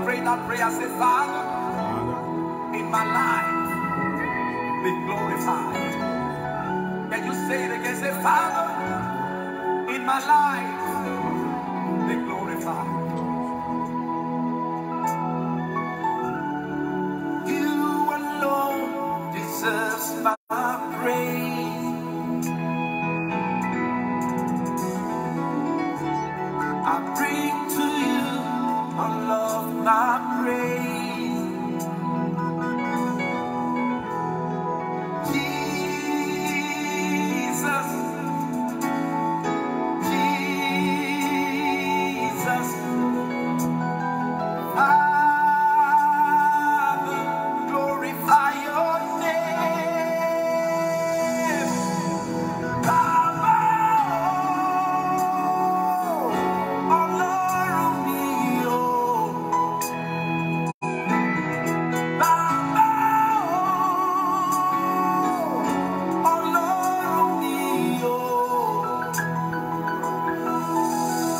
pray that prayer, say, Father, in my life, be glorified. Can you say it again? Say, Father, in my life, be glorified. You alone deserve my praise. I bring to you all of my praise. Jesus, Jesus, Father, glorify your name. Baba, Ọlọ́run mi o. Baba, Ọlọ́run mi o.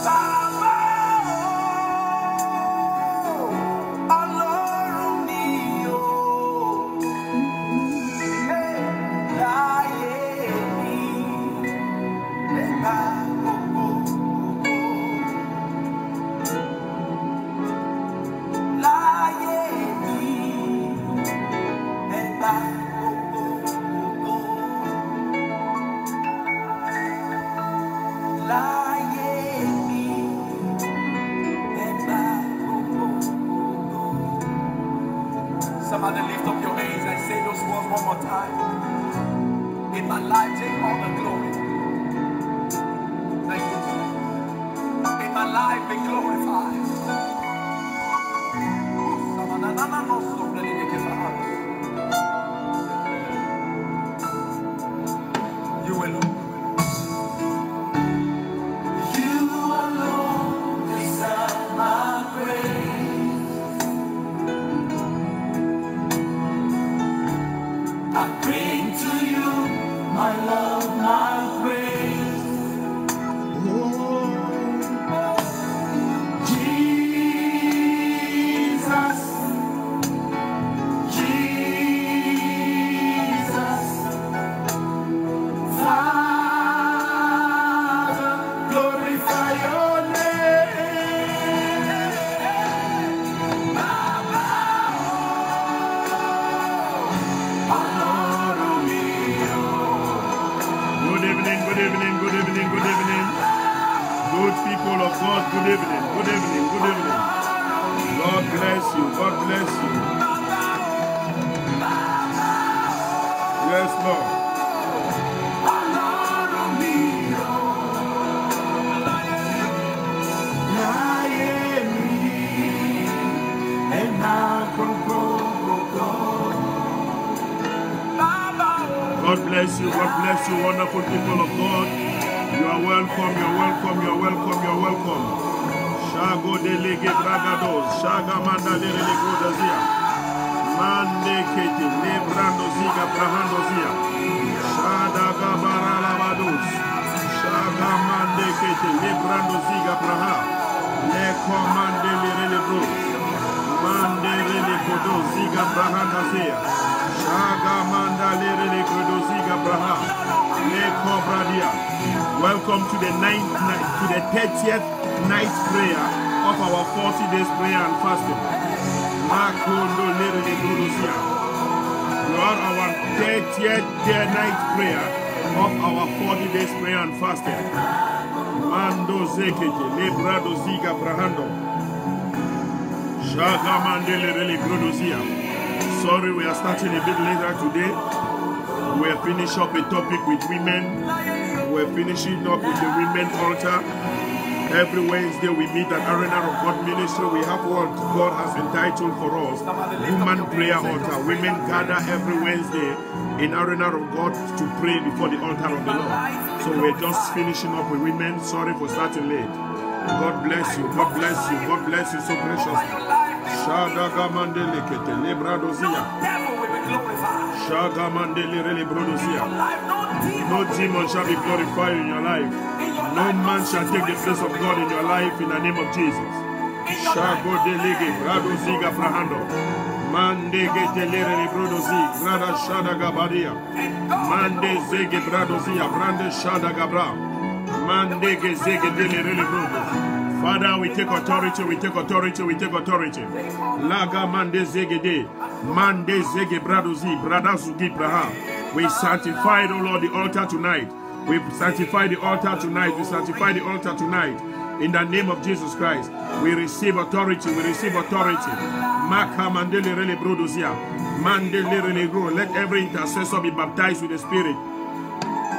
Baba, Ọlọ́run mi o. Láyé mi, ẹ bá gbogbo ògo. Láyé mi, ẹ bá gbogbo ògo. Láyé mi, ẹ bá gbogbo ògo. Somebody lift up your hands and say those words one more time. In my life, take all the glory. Thank you. In my life, be glorified. You alone. You alone deserve my praise. I bring to you my love, my praise. Jesus, Jesus, Father, glorify your name. Baba, Ọlọ́run mi o. Good evening, good evening, good evening, good evening. Good people of God, good evening, good evening, good evening. God bless you, God bless you. Yes, Lord. Ọlọ́run mi o. Láyé mi, ẹ máa gbogbo ògo. Baba o. God bless you, wonderful people of God. You are welcome, you are welcome, you are welcome, you are welcome. Shago delege bragados, shaga manda lele godazia. Mande kete lebrando ziga brahando zia. Shada gabara labados. Shaga mande kete lebrando ziga braha. Le commande lele bro. Mande lele kodo ziga brahanda zia. Shaga manda lele kodo ziga braha. Le cobradia. Welcome to the 30th night prayer of our 40 days prayer and fasting. Makondo lele godosia. You are our 30th day night prayer of our 40 days prayer and fasting. Mando zekete lebrado ziga brahando. Shaga mandele lele godosia. Sorry, we are starting a bit later today. We're finishing up a topic with women. We're finishing up with the women altar. Every Wednesday we meet at Arena of God Ministry. We have what God has entitled for us, Woman Prayer Altar. Women gather every Wednesday in Arena of God to pray before the altar of the Lord. So we're just finishing up with women. Sorry for starting late. God bless you. God bless you. God bless you so preciously. Shadagamandele kete lebradozia. Shagamandele relebrodozia. No demon shall be glorified in your life. No man shall take the place of God in your life in the name of Jesus. Shago delege, brado ziga prahando. Mande getelere librodo zi, brada shada gabaria. Mande zege brado zia, brande shada gabra. Mande zege delere librodo. Father, we take authority, we take authority, we take authority. Laga mande zege de, mande zege brado zi, brada zugi praha. We sanctify, O Lord, the altar tonight. We sanctify the altar tonight. We sanctify the altar tonight. In the name of Jesus Christ, we receive authority. We receive authority. Maka mandele rele brodozia. Mandele rele bro. Let every intercessor be baptized with the spirit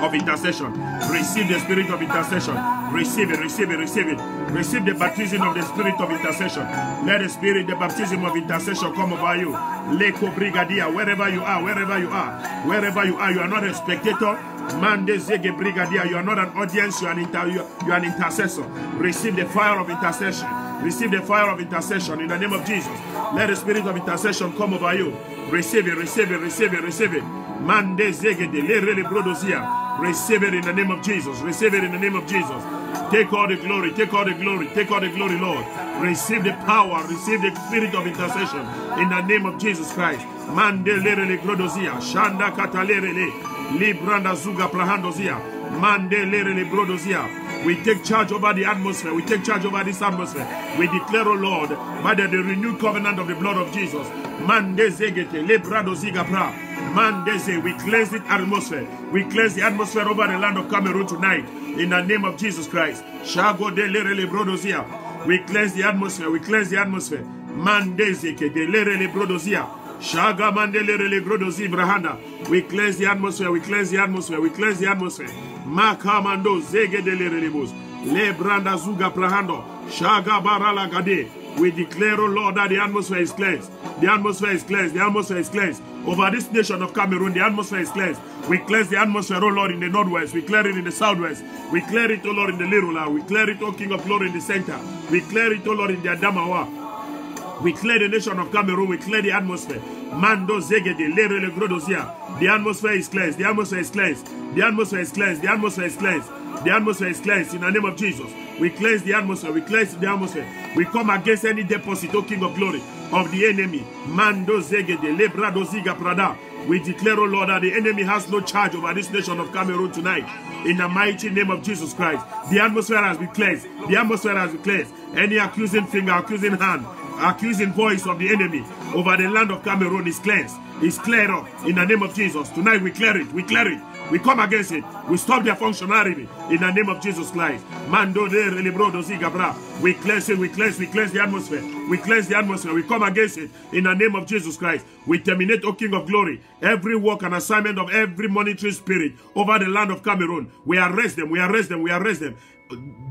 of intercession. Receive the spirit of intercession. Receive it, receive it, receive it. Receive the baptism of the spirit of intercession. Let the spirit, the baptism of intercession come over you. Leko brigadia, wherever you are, wherever you are, wherever you are, you are not a spectator. Mande zege brigadia, you are not an audience, you are an intercessor. Receive the fire of intercession. Receive the fire of intercession in the name of Jesus. Let the spirit of intercession come over you. Receive it, receive it, receive it, receive it. Mande zege de le brodozia. Receive it in the name of Jesus. Receive it in the name of Jesus. Take all the glory, take all the glory, take all the glory, Lord. Receive the power, receive the spirit of intercession in the name of Jesus Christ. Mande le brodozia. Shanda katalere libranda zuga prahandozia. Mande le brodozia. We take charge over the atmosphere. We take charge over this atmosphere. We declare, O Lord, by the renewed covenant of the blood of Jesus. Mande zegete lebrado ziga pra. Mandeze, we cleanse the atmosphere. We cleanse the atmosphere over the land of Cameroon tonight. In the name of Jesus Christ. Shago de lerele brodozia. We cleanse the atmosphere. We cleanse the atmosphere. Mandeze ke de lerele brodozia. Shaga mandelele brodozi brahanda. We cleanse the atmosphere. We cleanse the atmosphere. We cleanse the atmosphere. Makamando zege de lerele bos. Le branda zuga prahando. Shaga barala gade. We declare, O Lord, that the atmosphere is cleansed. The atmosphere is cleansed. The atmosphere is cleansed. Over this nation of Cameroon, the atmosphere is cleansed. We cleanse the atmosphere, O Lord, in the northwest. We clear it in the southwest. We clear it, O Lord, in the Lirula. We clear it, O King of Glory, in the center. We clear it, O Lord, in the Adamawa. We clear the nation of Cameroon. We clear the atmosphere. Mando zegede lerele grodozia. The atmosphere is cleansed. The atmosphere is cleansed. The atmosphere is cleansed. The atmosphere is cleansed. The atmosphere is cleansed in the name of Jesus. We cleanse the atmosphere. We cleanse the atmosphere. We come against any deposit, O King of Glory, of the enemy. Mando zegede lebrado ziga prada. We declare, O Lord, that the enemy has no charge over this nation of Cameroon tonight. In the mighty name of Jesus Christ. The atmosphere has been cleansed. The atmosphere has been cleansed. Any accusing finger, accusing hand, accusing voice of the enemy over the land of Cameroon is cleansed. It's cleared up in the name of Jesus. Tonight we clear it. We clear it. We come against it. We stop their functionality in the name of Jesus Christ. Mando de relibrodo zigabra. We cleanse it. We cleanse the atmosphere. We cleanse the atmosphere. We come against it in the name of Jesus Christ. We terminate, O King of Glory, every work and assignment of every monitoring spirit over the land of Cameroon. We arrest them. We arrest them. We arrest them.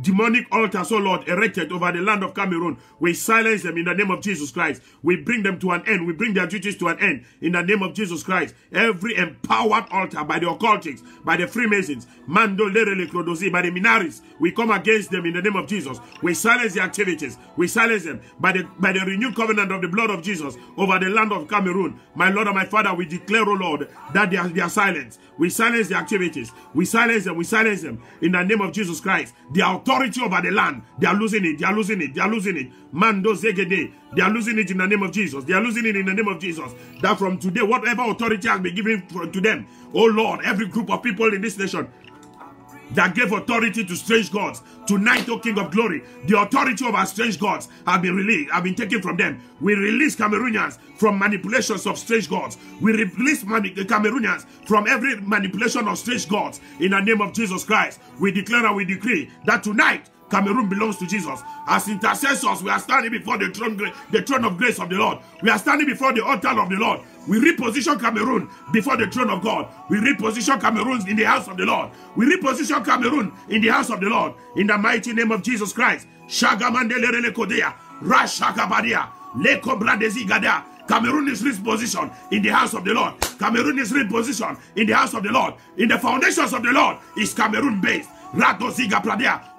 Demonic altars, oh Lord, erected over the land of Cameroon. We silence them in the name of Jesus Christ. We bring them to an end. We bring their duties to an end in the name of Jesus Christ. Every empowered altar by the occultics, by the Freemasons, Mando Lerele Krodozi, by the Minaris, we come against them in the name of Jesus. We silence the activities. We silence them by the renewed covenant of the blood of Jesus over the land of Cameroon. My Lord and my Father, we declare, oh Lord, that they are silent. We silence the activities. We silence them. We silence them in the name of Jesus Christ. The authority over the land, they are losing it. They are losing it. They are losing it. Mando zegede. They are losing it in the name of Jesus. They are losing it in the name of Jesus. That from today, whatever authority has been given to them, oh Lord, every group of people in this nation that gave authority to strange gods, tonight, O King of Glory, the authority of our strange gods have been released, have been taken from them. We release Cameroonians from manipulations of strange gods. We release Cameroonians from every manipulation of strange gods in the name of Jesus Christ. We declare and we decree that tonight, Cameroon belongs to Jesus. As intercessors, we are standing before the throne of grace of the Lord. We are standing before the altar of the Lord. We reposition Cameroon before the throne of God. We reposition Cameroon in the house of the Lord. We reposition Cameroon in the house of the Lord. In the mighty name of Jesus Christ. Shagamandelele kodea, Rashagabadia, Leko Bradezi Gada. Cameroon is repositioned in the house of the Lord. Cameroon is repositioned in the house of the Lord. In the foundations of the Lord is Cameroon based.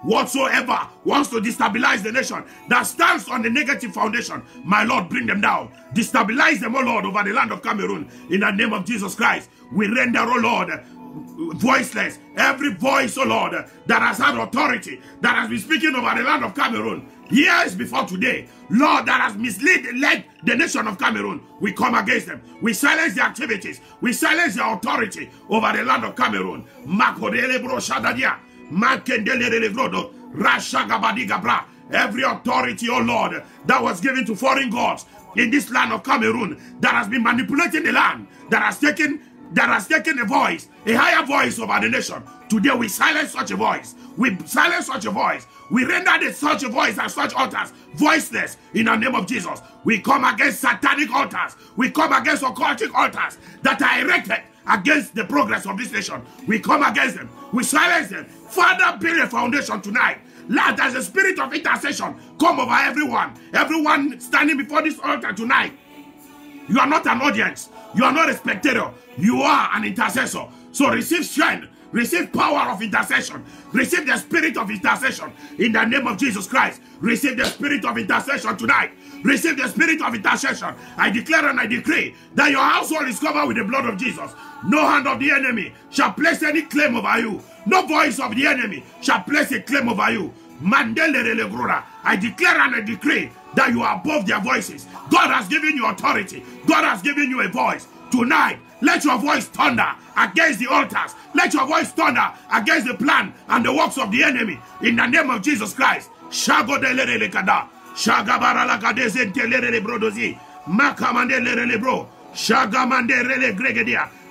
Whatsoever wants to destabilize the nation that stands on the negative foundation, my Lord, bring them down. Destabilize them, O Lord, over the land of Cameroon. In the name of Jesus Christ, we render, O Lord, voiceless, every voice, oh Lord, that has had authority, that has been speaking over the land of Cameroon years before today, Lord, that has led the nation of Cameroon, we come against them. We silence their activities. We silence their authority over the land of Cameroon. Every authority, oh Lord, that was given to foreign gods in this land of Cameroon, that has been manipulating the land, that has taken a voice, a higher voice over the nation. Today we silence such a voice. We silence such a voice. We render such a voice and such altars voiceless in the name of Jesus. We come against satanic altars. We come against occultic altars that are erected against the progress of this nation. We come against them. We silence them. Father, build a foundation tonight. Let as a spirit of intercession come over everyone. Everyone standing before this altar tonight. You are not an audience. You are not a spectator. You are an intercessor. So receive strength. Receive power of intercession. Receive the spirit of intercession in the name of Jesus Christ. Receive the spirit of intercession tonight. Receive the spirit of intercession. I declare and I decree that your household is covered with the blood of Jesus. No hand of the enemy shall place any claim over you. No voice of the enemy shall place a claim over you. I declare and I decree that you are above their voices. God has given you authority. God has given you a voice. Tonight, let your voice thunder against the altars. Let your voice thunder against the plan and the works of the enemy. In the name of Jesus Christ.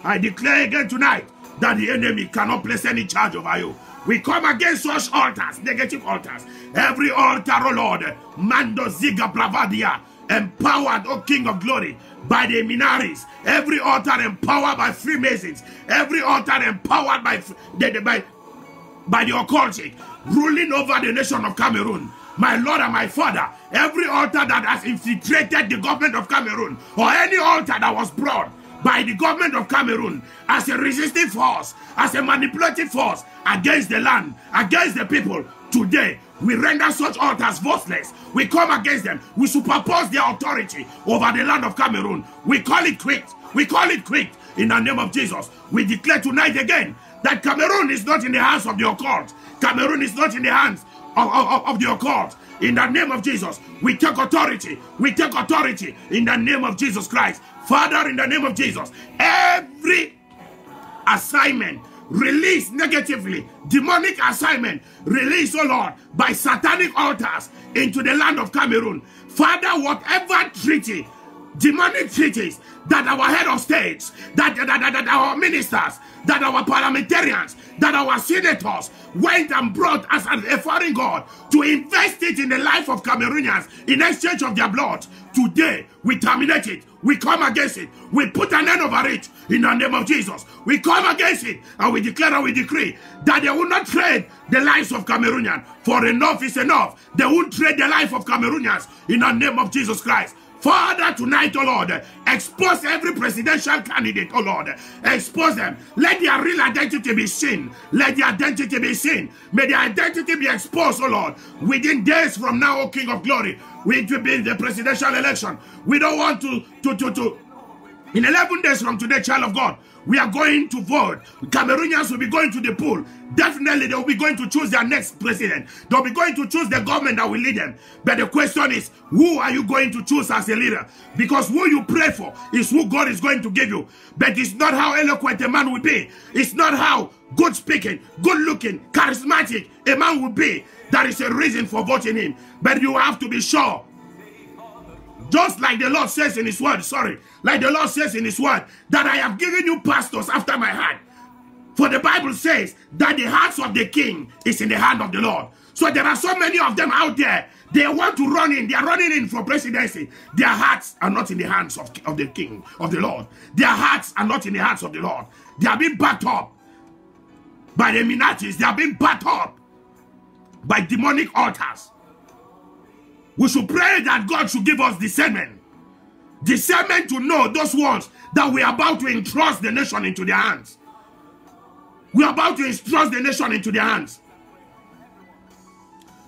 I declare again tonight that the enemy cannot place any charge over you. We come against such altars, negative altars. Every altar, oh Lord, Mando Ziga Bravadia, empowered, O King of Glory, by the Minaris. Every altar empowered by Freemasons. Every altar empowered by the occultic, ruling over the nation of Cameroon. My Lord and my Father, every altar that has infiltrated the government of Cameroon, or any altar that was brought by the government of Cameroon as a resisting force, as a manipulative force against the land, against the people, today we render such altars voiceless. We come against them. We superpose their authority over the land of Cameroon. We call it quit. We call it quit in the name of Jesus. We declare tonight again that Cameroon is not in the hands of the occult. Cameroon is not in the hands of the occult. In the name of Jesus, we take authority. We take authority in the name of Jesus Christ. Father, in the name of Jesus, every assignment released negatively, demonic assignment released, oh Lord, by satanic altars into the land of Cameroon. Father, whatever treaty, demonic treaties that our head of states, that our ministers, that our parliamentarians, that our senators went and brought as a foreign god to invest it in the life of Cameroonians in exchange of their blood, today we terminate it. We come against it. We put an end over it in the name of Jesus. We come against it and we declare and we decree that they will not trade the lives of Cameroonians. For enough is enough. They won't trade the life of Cameroonians in the name of Jesus Christ. Father, tonight, oh Lord, expose every presidential candidate, oh Lord. Expose them. Let their real identity be seen. Let their identity be seen. May their identity be exposed, oh Lord. Within days from now, O King of Glory, which will be the presidential election. We don't want to in 11 days from today, child of God, we are going to vote. Cameroonians will be going to the poll. Definitely, they will be going to choose their next president. They'll be going to choose the government that will lead them. But the question is, who are you going to choose as a leader? Because who you pray for is who God is going to give you. But it's not how eloquent a man will be. It's not how good speaking, good looking, charismatic a man will be. That is a reason for voting him. But you have to be sure. Just like the Lord says in his word, like the Lord says in his word, that I have given you pastors after my heart. For the Bible says that the hearts of the king is in the hand of the Lord. So there are so many of them out there. They want to run in. They are running in for presidency. Their hearts are not in the hands of the king, of the Lord. Their hearts are not in the hands of the Lord. They are being backed up by the Minatis. They are being backed up by demonic altars. We should pray that God should give us discernment. Discernment to know those ones that we are about to entrust the nation into their hands. We are about to entrust the nation into their hands.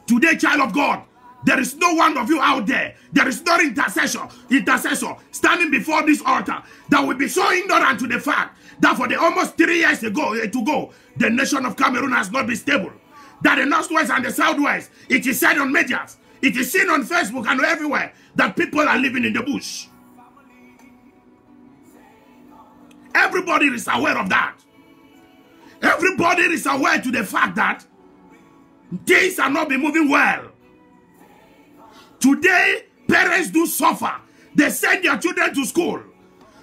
Today, child of God, there is no one of you out there. There is no intercessor standing before this altar that will be so ignorant to the fact that for the almost 3 years to go, the nation of Cameroon has not been stable. That the northwest and the southwest, it is said on medias, it is seen on Facebook and everywhere that people are living in the bush. Everybody is aware of that. Everybody is aware to the fact that things are not be moving well. Today, parents do suffer. They send their children to school.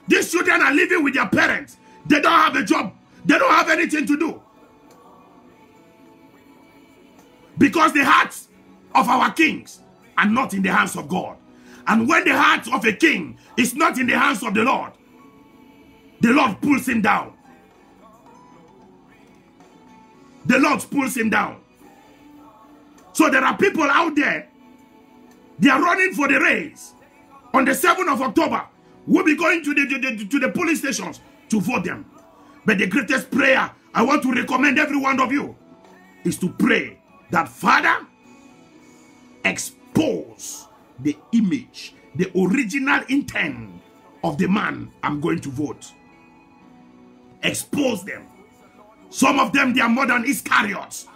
These children are living with their parents. They don't have a job. They don't have anything to do. Because the hearts of our kings are not in the hands of God. And when the heart of a king is not in the hands of the Lord pulls him down. The Lord pulls him down. So there are people out there, they are running for the race. On the 7th of October, we'll be going to the police stations to vote them. But the greatest prayer I want to recommend every one of you is to pray that, Father, expose the image, the original intent of the man I'm going to vote. Expose them. Some of them, they are more than Iscariots.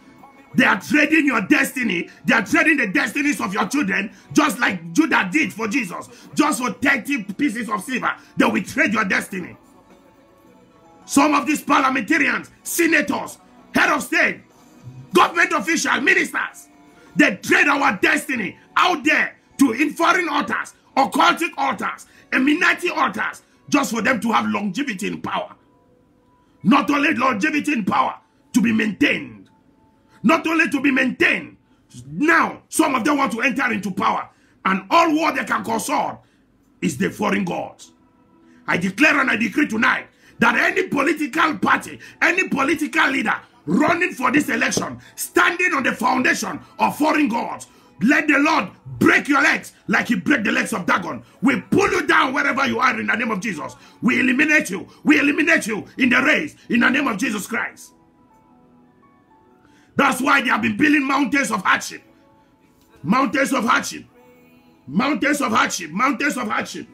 They are trading your destiny. They are trading the destinies of your children, just like Judah did for Jesus. Just for 30 pieces of silver, they will trade your destiny. Some of these parliamentarians, senators, head of state, government officials, ministers, they trade our destiny out there in foreign altars, occultic altars, Illuminati altars, just for them to have longevity in power. Not only longevity in power, to be maintained. Not only to be maintained. Now, some of them want to enter into power. And all what they can consult is the foreign gods. I declare and I decree tonight that any political party, any political leader running for this election, standing on the foundation of foreign gods, let the Lord break your legs like he broke the legs of Dagon. We pull you down wherever you are in the name of Jesus. We eliminate you. We eliminate you in the race in the name of Jesus Christ. That's why they have been building mountains of hardship. Mountains of hardship. Mountains of hardship. Mountains of hardship.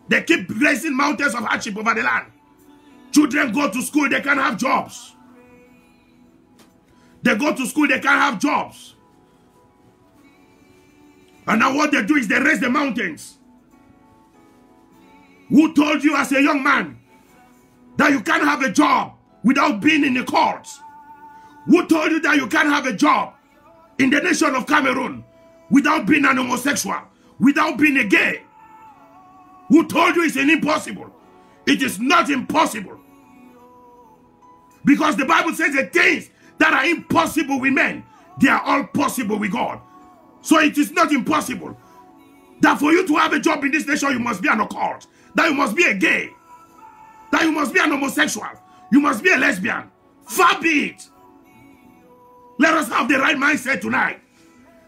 They keep raising mountains of hardship over the land. Children go to school, they can't have jobs. They go to school, they can't have jobs. And now what they do is they raise the mountains. Who told you as a young man that you can't have a job without being in the courts? Who told you that you can't have a job in the nation of Cameroon without being an homosexual, without being a gay? Who told you it's an impossible? It is not impossible. Because the Bible says the things that are impossible with men, they are all possible with God. So it is not impossible that for you to have a job in this nation, you must be an occult, that you must be a gay, that you must be an homosexual, you must be a lesbian. Far be it. Let us have the right mindset tonight.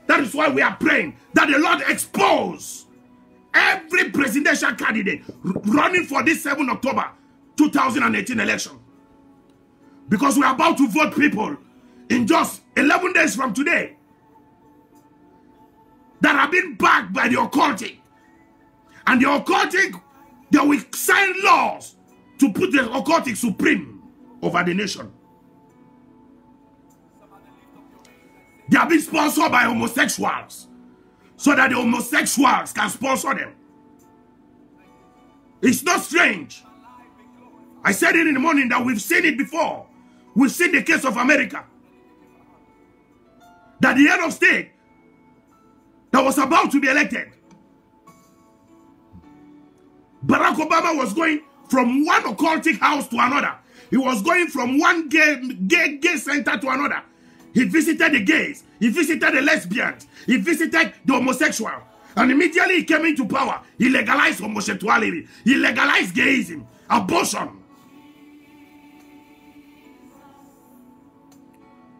That is why we are praying that the Lord expose every presidential candidate running for this 7th October 2018 election. Because we are about to vote people in just 11 days from today that have been backed by the occultic. And the occultic, they will sign laws to put the occultic supreme over the nation. They have been sponsored by homosexuals so that the homosexuals can sponsor them. It's not strange. I said it in the morning that we've seen it before. We've seen the case of America. That the head of state that was about to be elected, Barack Obama was going from one occultic house to another. He was going from one gay center to another. He visited the gays. He visited the lesbians. He visited the homosexual. And immediately he came into power. He legalized homosexuality. He legalized gayism, abortion.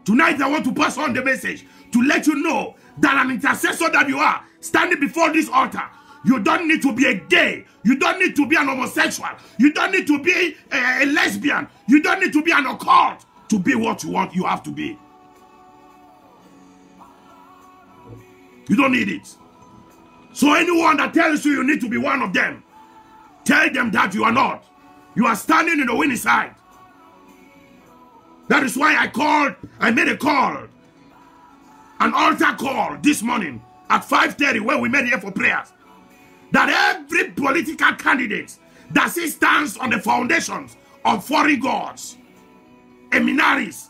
Tonight I want to pass on the message to let you know that an intercessor that you are, standing before this altar, you don't need to be a gay. You don't need to be an homosexual. You don't need to be a lesbian. You don't need to be an occult to be what you want. You have to be. You don't need it. So anyone that tells you you need to be one of them, tell them that you are not. You are standing in the winning side. That is why I made a call, an altar call this morning at 5:30 when we met here for prayers. That every political candidate that stands on the foundations of foreign gods, Eminaris,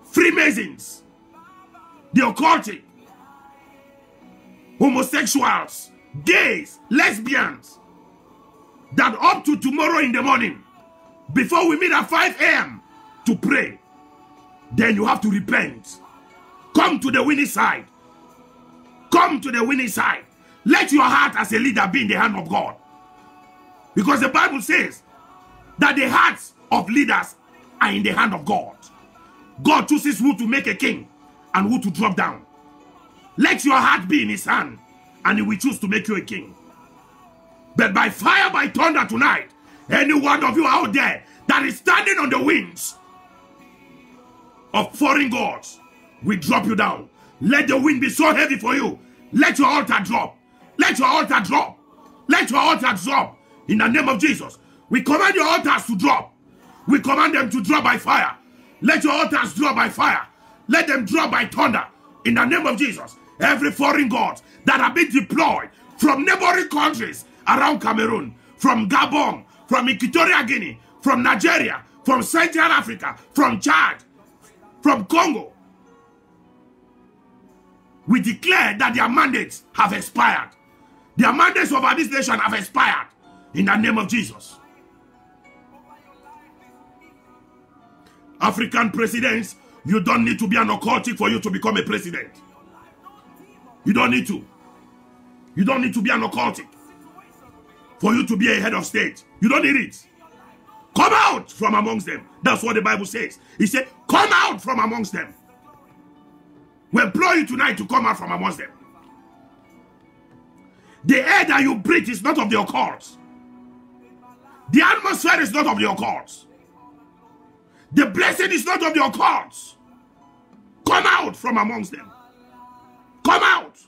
Freemasons, the occultic, homosexuals, gays, lesbians, that up to tomorrow in the morning, before we meet at 5 a.m. to pray, then you have to repent. Come to the winning side. Come to the winning side. Let your heart as a leader be in the hand of God. Because the Bible says that the hearts of leaders are in the hand of God. God chooses who to make a king and who to drop down. Let your heart be in his hand and he will choose to make you a king. But by fire, by thunder tonight, any one of you out there that is standing on the wings of foreign gods, we drop you down. Let the wind be so heavy for you. Let your altar drop. Let your altar drop. Let your altar drop. In the name of Jesus. We command your altars to drop. We command them to drop by fire. Let your altars drop by fire. Let them drop by thunder. In the name of Jesus. Every foreign god that have been deployed from neighboring countries around Cameroon, from Gabon, from Equatorial Guinea, from Nigeria, from Central Africa, from Chad, from Congo, we declare that their mandates have expired. Their mandates over this nation have expired. In the name of Jesus. African presidents, you don't need to be an occultic for you to become a president. You don't need to. You don't need to be an occultic for you to be a head of state. You don't need it. Come out from amongst them. That's what the Bible says. He said, come out from amongst them. We implore you tonight to come out from amongst them. The air that you breathe is not of the occult. The atmosphere is not of the occult. The blessing is not of the occult. Come out from amongst them. Come out.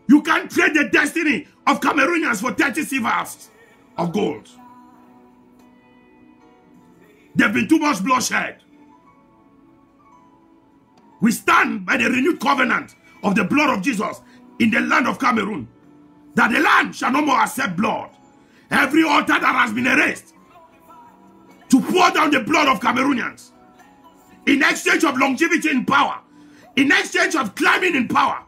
You can trade the destiny of Cameroonians for 30 silvers of gold. There's been too much bloodshed. We stand by the renewed covenant of the blood of Jesus in the land of Cameroon, that the land shall no more accept blood. Every altar that has been erased to pour down the blood of Cameroonians in exchange of longevity in power, in exchange of climbing in power,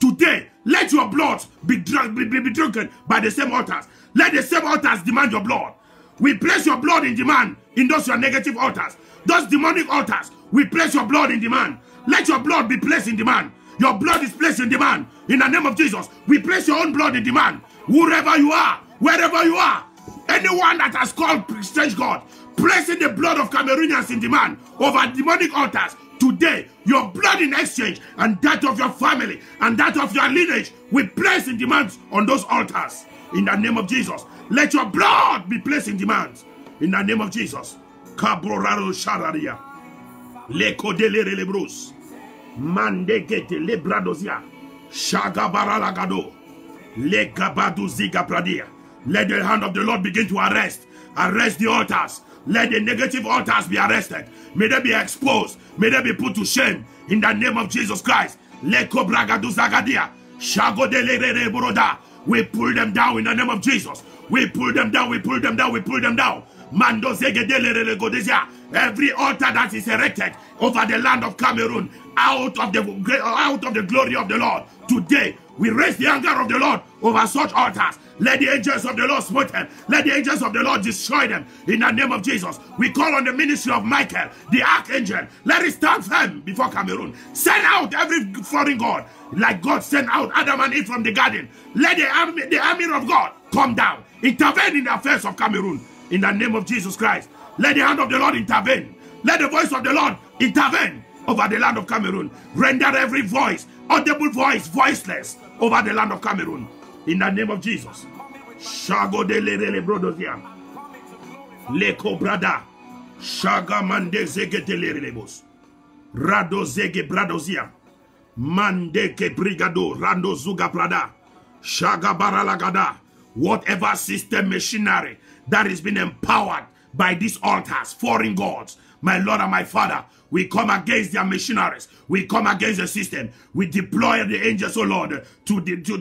today, let your blood be drunken by the same altars. Let the same altars demand your blood. We place your blood in demand in those your negative altars. Those demonic altars, we place your blood in demand. Let your blood be placed in demand. Your blood is placed in demand. In the name of Jesus, we place your own blood in demand. Wherever you are, wherever you are, anyone that has called strange God, placing the blood of Cameroonians in demand over demonic altars, today, your blood in exchange and that of your family and that of your lineage, we place in demand on those altars. In the name of Jesus, let your blood be placed in demand. In the name of Jesus. Cabroraro Shararia. Lekodele Lebros. Mandegete Lebradozia. Shagabaralagado. Legabadu Ziga Pradia. Let the hand of the Lord begin to arrest. Arrest the altars. Let the negative altars be arrested. May they be exposed. May they be put to shame. In the name of Jesus Christ. Leko Bragadu Zagadia. Shagodele Boroda. We pull them down in the name of Jesus. We pull them down. We pull them down. We pull them down. Mando Zegedele Godezia. Every altar that is erected over the land of Cameroon, out of the glory of the Lord, today we raise the anger of the Lord over such altars. Let the angels of the Lord smite them. Let the angels of the Lord destroy them. In the name of Jesus, we call on the ministry of Michael, the archangel. Let it stand firm before Cameroon. Send out every foreign god, like God sent out Adam and Eve from the garden. Let the army of God come down. Intervene in the affairs of Cameroon. In the name of Jesus Christ. Let the hand of the Lord intervene. Let the voice of the Lord intervene over the land of Cameroon. Render every voice, audible voice, voiceless over the land of Cameroon. In the name of Jesus. Shago de le brodozia. Leko brada. Shaga mande zegete le rebos. Radozege Bradozia. Mandeke Brigado. Rando Zuga Prada. Shaga Baralagada. Whatever system machinery that has been empowered by these altars, foreign gods, my Lord and my Father, we come against their machineries. We come against the system. We deploy the angels, oh Lord, to reveal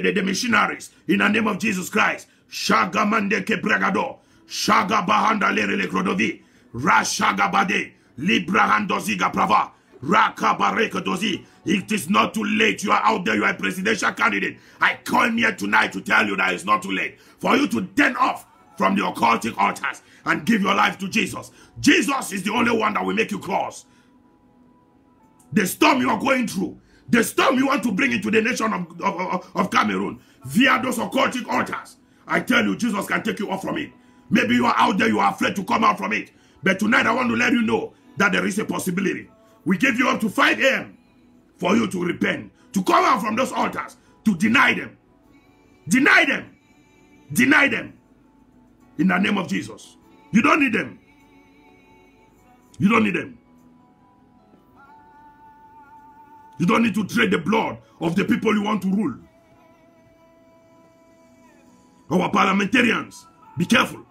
the machineries in the name of Jesus Christ. Shaga Mandeke Brigado. Shaga Bahanda Lerele Krodovi. Rashaga Bade. Libra Handoziga Prava. It is not too late. You are out there. You are a presidential candidate. I come here tonight to tell you that it's not too late for you to turn off from the occultic altars and give your life to Jesus. Jesus is the only one that will make you cross the storm you are going through, the storm you want to bring into the nation of Cameroon via those occultic altars. I tell you, Jesus can take you off from it. Maybe you are out there, you are afraid to come out from it. But tonight I want to let you know that there is a possibility. We give you up to 5 a.m. for you to repent, to come out from those altars, to deny them. Deny them. Deny them. In the name of Jesus. You don't need them. You don't need them. You don't need to trade the blood of the people you want to rule. Our parliamentarians, be careful.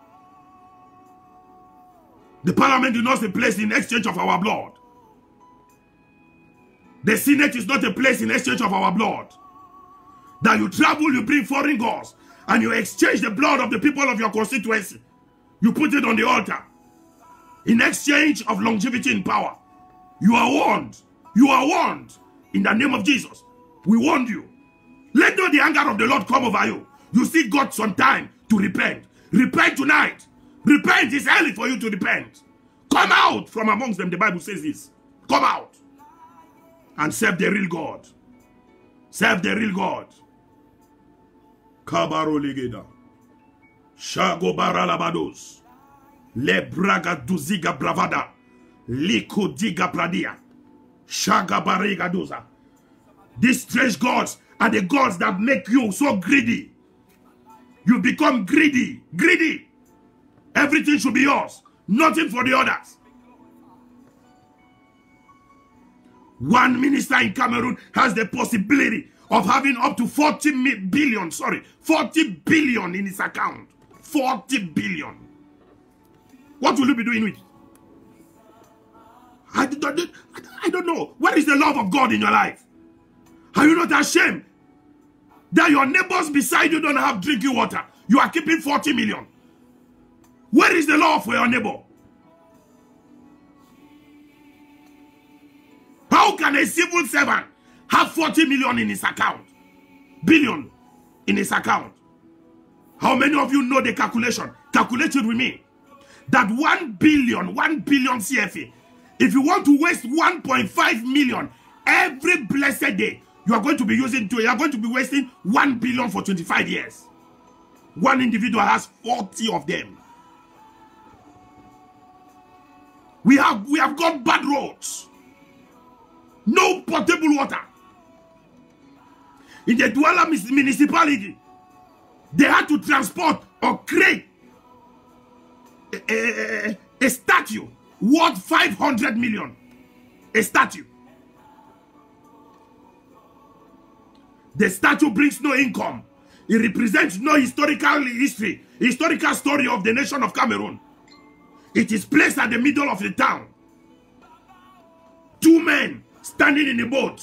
The parliament is not a place in exchange of our blood. The Senate is not a place in exchange of our blood. That you travel, you bring foreign gods, and you exchange the blood of the people of your constituency. You put it on the altar. In exchange of longevity in power. You are warned. You are warned. In the name of Jesus. We warned you. Let not the anger of the Lord come over you. You still got some time to repent. Repent tonight. Repent. It's early for you to repent. Come out from amongst them. The Bible says this. Come out. And serve the real God. Serve the real God. Kabaro Ligeda. Shago Baralabados. Le Braga Duziga Bravada. Liko Diga Pradia. Shaga Barega Doza. These strange gods are the gods that make you so greedy. You become greedy. Greedy. Everything should be yours. Nothing for the others. One minister in Cameroon has the possibility of having up to 40 billion in his account. 40 billion. What will you be doing with it? I don't know. Where is the love of God in your life? Are you not ashamed that your neighbors beside you don't have drinking water? You are keeping 40 million. Where is the love for your neighbor? How can a civil servant have 40 million in his account? Billion in his account. How many of you know the calculation? Calculate it with me. That 1 billion CFA, if you want to waste 1.5 million every blessed day, you are going to be wasting 1 billion for 25 years. One individual has 40 of them. We have got bad roads. No potable water. In the Douala municipality, they had to transport or create a statue worth 500 million. A statue. The statue brings no income. It represents no historical story of the nation of Cameroon. It is placed at the middle of the town. Two men standing in a boat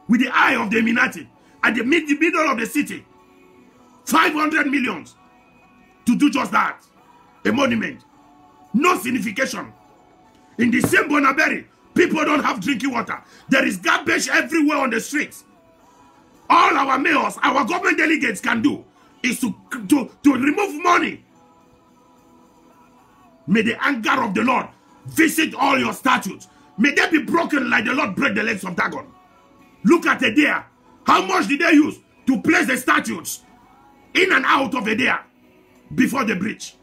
with the eye of the Illuminati at the middle of the city. 500 millions to do just that. A monument. No signification. In the same Bonaberi, people don't have drinking water. There is garbage everywhere on the streets. All our mayors, our government delegates can do is to remove money. May the anger of the Lord visit all your statues. May they be broken like the Lord break the legs of Dagon. Look at Edea. How much did they use to place the statues in and out of Edea before the bridge?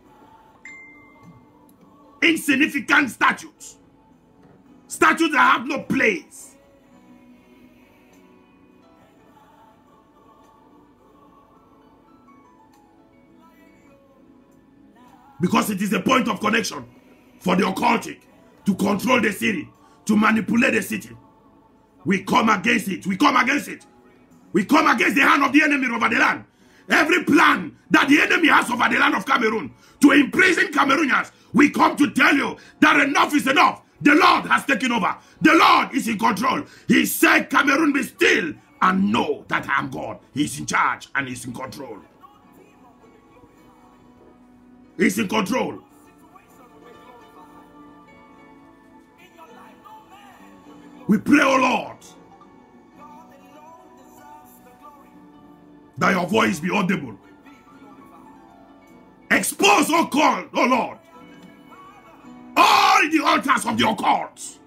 Insignificant statues. Statues that have no place. Because it is a point of connection for the occultic to control the city, to manipulate the city. We come against it. We come against it. We come against the hand of the enemy over the land. Every plan that the enemy has over the land of Cameroon to imprison Cameroonians, we come to tell you that enough is enough. The Lord has taken over. The Lord is in control. He said, Cameroon, be still and know that I am God. He's in charge and he's in control. He's in control. We pray, oh Lord, that your voice be audible. Expose, oh God, oh Lord, all the altars of the occult.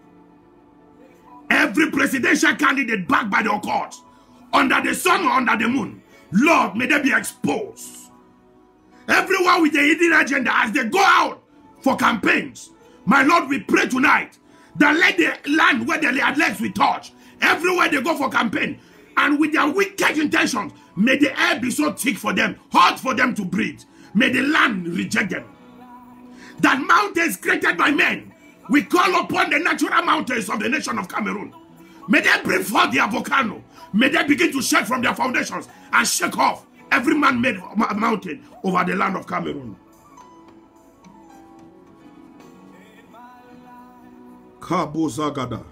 Every presidential candidate backed by the occult, under the sun or under the moon, Lord, may they be exposed. Everyone with a hidden agenda as they go out for campaigns, my Lord, we pray tonight that let the land where their legs we touch, everywhere they go for campaign, and with their wicked intentions, may the air be so thick for them, hard for them to breathe. May the land reject them. That mountains created by men, we call upon the natural mountains of the nation of Cameroon. May they bring forth their volcano. May they begin to shake from their foundations and shake off every man-made mountain over the land of Cameroon. Kabo Zagada.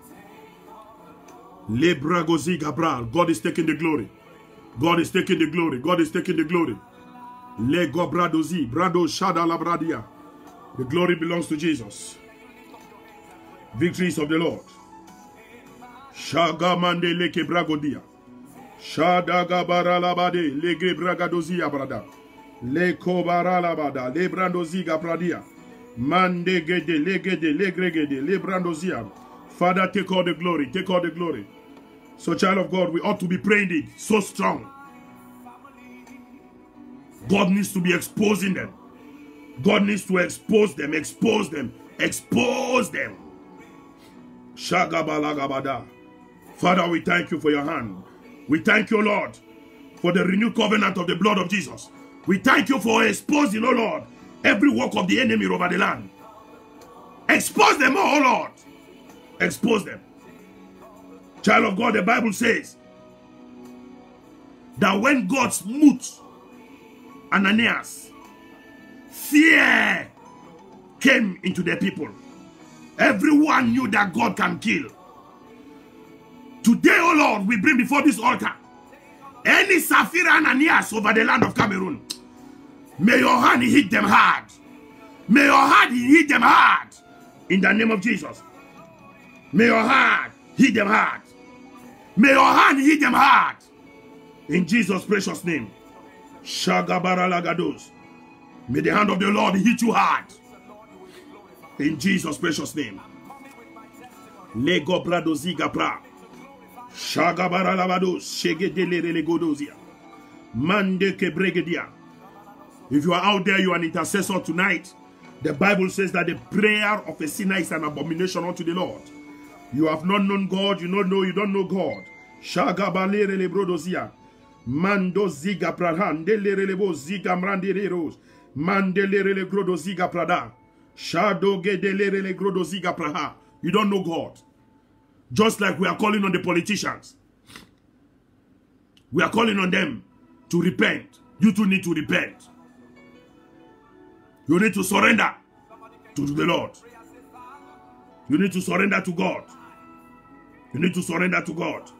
Lebragozi Gabral. God is taking the glory. God is taking the glory. God is taking the glory. Le Gobradozi. Brado Shada Labradia. The glory belongs to Jesus. Victories of the Lord. Shagamande Leke Bragodia. Shadaga Baralabade. Lege Bragadozia Brada. Le Kobaralabada. Le Brandoziga Pradia. Mande Gede, Legede, Legregede, Le Brandozia. Father, take all the glory. Take all the glory. So, child of God, we ought to be praying it so strong. God needs to be exposing them. God needs to expose them, expose them, expose them. Shagabalagabada. Father, we thank you for your hand. We thank you, Lord, for the renewed covenant of the blood of Jesus. We thank you for exposing, oh Lord, every work of the enemy over the land. Expose them, oh Lord. Expose them. Child of God, the Bible says that when God smote Ananias, fear came into the people. Everyone knew that God can kill. Today, oh Lord, we bring before this altar any Sapphira Ananias over the land of Cameroon. May your hand hit them hard. May your hand hit them hard. In the name of Jesus. May your hand hit them hard. May your hand hit them hard. In Jesus' precious name. Shagabaralagados. May the hand of the Lord hit you hard. In Jesus' precious name. Lego bradoziga pra. Shagabaralabados. Shegedele godozia. Mande kebregedia. If you are out there, you are an intercessor tonight. The Bible says that the prayer of a sinner is an abomination unto the Lord. You have not known God, you don't know God. Shagabalere lebrodozia. Mando ziga prahan. Delere lebo ziga mrandereros. Mandelere le grodoziga prada. Shadow gedelere le grodoziga praha. You don't know God. Just like we are calling on the politicians. We are calling on them to repent. You too need to repent. You need to surrender to the Lord. You need to surrender to God. You need to surrender to God.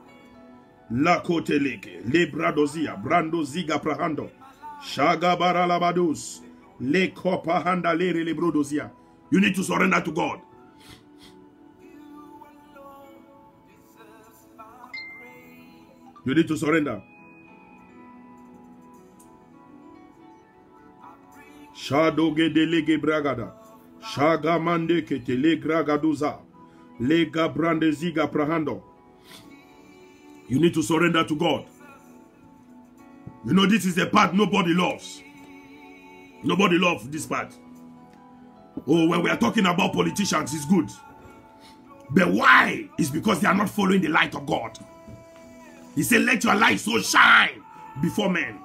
La koteleke, le bradozia, brando ziga prahando, shaga baralabadus, le kopahanda le brodozia. You need to surrender to God. You need to surrender. Shadoge delege bragada. Shaga mande kete le gragaduza. Lega brande ziga prahando. You need to surrender to God. You know this is a part nobody loves. Nobody loves this part. Oh, when we are talking about politicians, it's good. But why? It's because they are not following the light of God. He said, let your light so shine before men,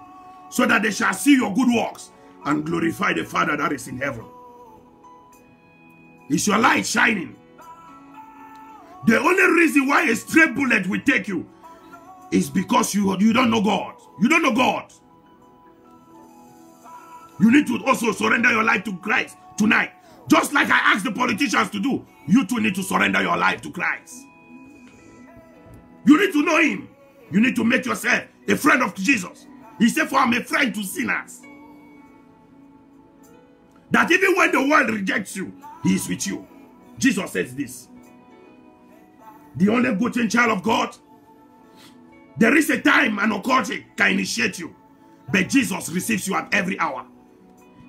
so that they shall see your good works and glorify the Father that is in heaven. Is your light shining? The only reason why a stray bullet will take you is because you don't know God. You don't know God. You need to also surrender your life to Christ tonight. Just like I asked the politicians to do, you too need to surrender your life to Christ. You need to know Him. You need to make yourself a friend of Jesus. He said, for I'm a friend to sinners. That even when the world rejects you, He is with you. Jesus says this. The only good child of God, there is a time an occultic can initiate you, but Jesus receives you at every hour.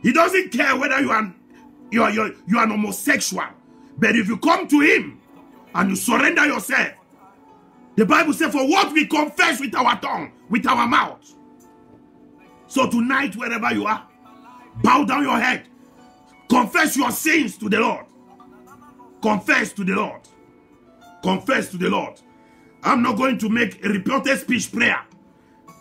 He doesn't care whether you are an homosexual, but if you come to Him and you surrender yourself, the Bible says, for what we confess with our tongue, with our mouth. So tonight, wherever you are, bow down your head. Confess your sins to the Lord. Confess to the Lord. Confess to the Lord. I'm not going to make a repeated speech prayer